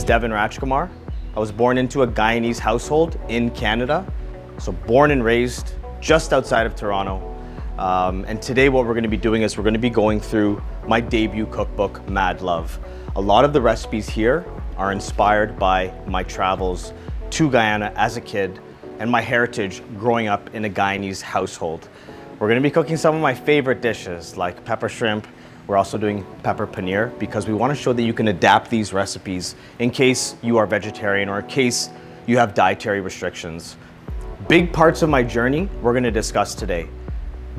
Devan Rajkumar. I was born into a Guyanese household in Canada. So born and raised just outside of Toronto. And today what we're going to be doing is we're going to be going through my debut cookbook, Mad Love. A lot of the recipes here are inspired by my travels to Guyana as a kid and my heritage growing up in a Guyanese household. We're going to be cooking some of my favorite dishes like pepper shrimp. We're also doing pepper paneer because we want to show that you can adapt these recipes in case you are vegetarian or in case you have dietary restrictions. Big parts of my journey we're going to discuss today.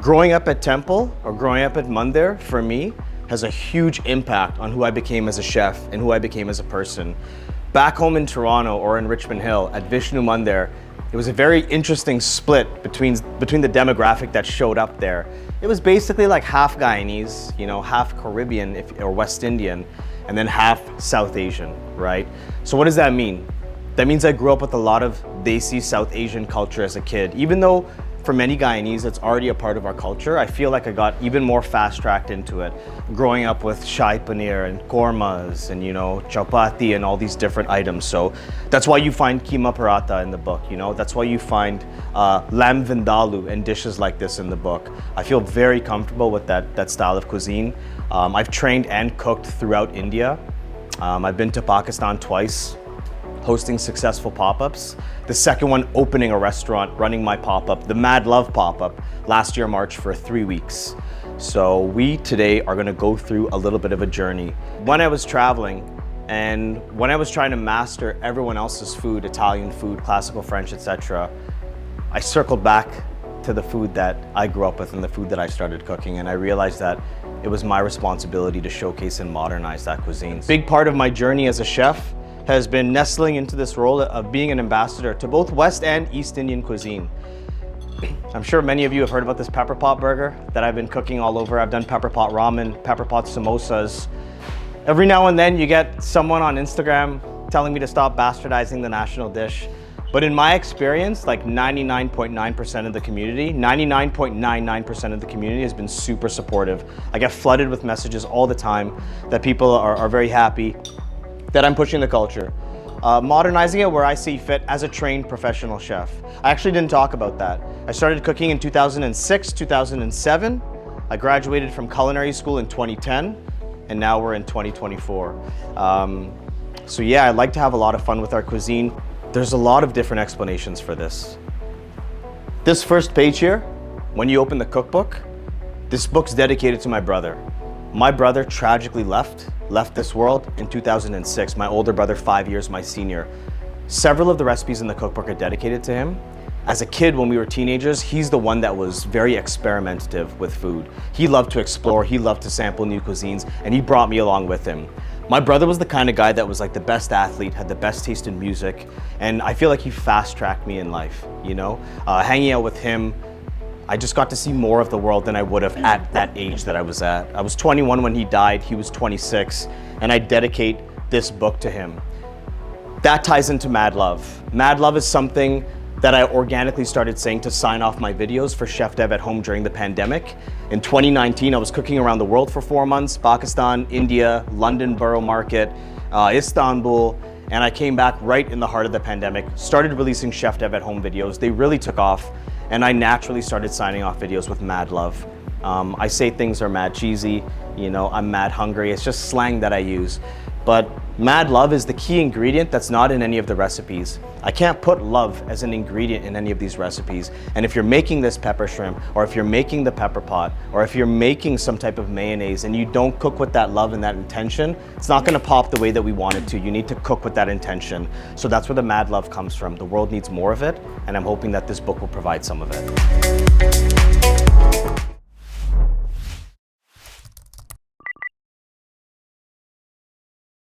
Growing up at Temple or growing up at Mandir for me has a huge impact on who I became as a chef and who I became as a person. Back home in Toronto or in Richmond Hill at Vishnu Mandir, it was a very interesting split between the demographic that showed up there. It was basically like half Guyanese, half Caribbean or West Indian, and then half South Asian, right? So what does that mean? That means I grew up with a lot of Desi South Asian culture as a kid. Even though for many Guyanese, it's already a part of our culture, I feel like I got even more fast-tracked into it. Growing up with shahi paneer and kormas and, chapati and all these different items. So that's why you find keema paratha in the book, That's why you find lamb vindaloo and dishes like this in the book. I feel very comfortable with that style of cuisine. I've trained and cooked throughout India. I've been to Pakistan twice, hosting successful pop-ups. The second one opening a restaurant, running my pop-up, the Mad Love pop-up, last year March for 3 weeks. So we today are gonna go through a little bit of a journey. When I was traveling and when I was trying to master everyone else's food, Italian food, classical French, etc., I circled back to the food that I grew up with and the food that I started cooking, and I realized that it was my responsibility to showcase and modernize that cuisine. Big part of my journey as a chef has been nestling into this role of being an ambassador to both West and East Indian cuisine. I'm sure many of you have heard about this pepper pot burger that I've been cooking all over. I've done pepper pot ramen, pepper pot samosas. Every now and then you get someone on Instagram telling me to stop bastardizing the national dish. But in my experience, like 99.9% of the community, 99.99% of the community has been super supportive. I get flooded with messages all the time that people are very happy that I'm pushing the culture. Modernizing it where I see fit as a trained professional chef. I actually didn't talk about that. I started cooking in 2006, 2007. I graduated from culinary school in 2010, and now we're in 2024. So yeah, I like to have a lot of fun with our cuisine. There's a lot of different explanations for this. This first page here, when you open the cookbook, this book's dedicated to my brother. My brother tragically left this world in 2006. My older brother, 5 years my senior. Several of the recipes in the cookbook are dedicated to him. As a kid, when we were teenagers, he's the one that was very experimentative with food. He loved to explore, he loved to sample new cuisines, and he brought me along with him. My brother was the kind of guy that was like the best athlete, had the best taste in music, and I feel like he fast-tracked me in life, Hanging out with him, I just got to see more of the world than I would have at that age that I was at. I was 21 when he died, he was 26, and I dedicate this book to him. That ties into Mad Love. Mad Love is something that I organically started saying to sign off my videos for Chef Dev at home during the pandemic. In 2019, I was cooking around the world for 4 months, Pakistan, India, London Borough Market, Istanbul, and I came back right in the heart of the pandemic, started releasing Chef Dev at home videos. They really took off. And I naturally started signing off videos with Mad Love. I say things are mad cheesy, I'm mad hungry. It's just slang that I use. But Mad Love is the key ingredient that's not in any of the recipes. I can't put love as an ingredient in any of these recipes. And if you're making this pepper shrimp, or if you're making the pepper pot, or if you're making some type of mayonnaise and you don't cook with that love and that intention, it's not gonna pop the way that we want it to. You need to cook with that intention. So that's where the Mad Love comes from. The world needs more of it, and I'm hoping that this book will provide some of it.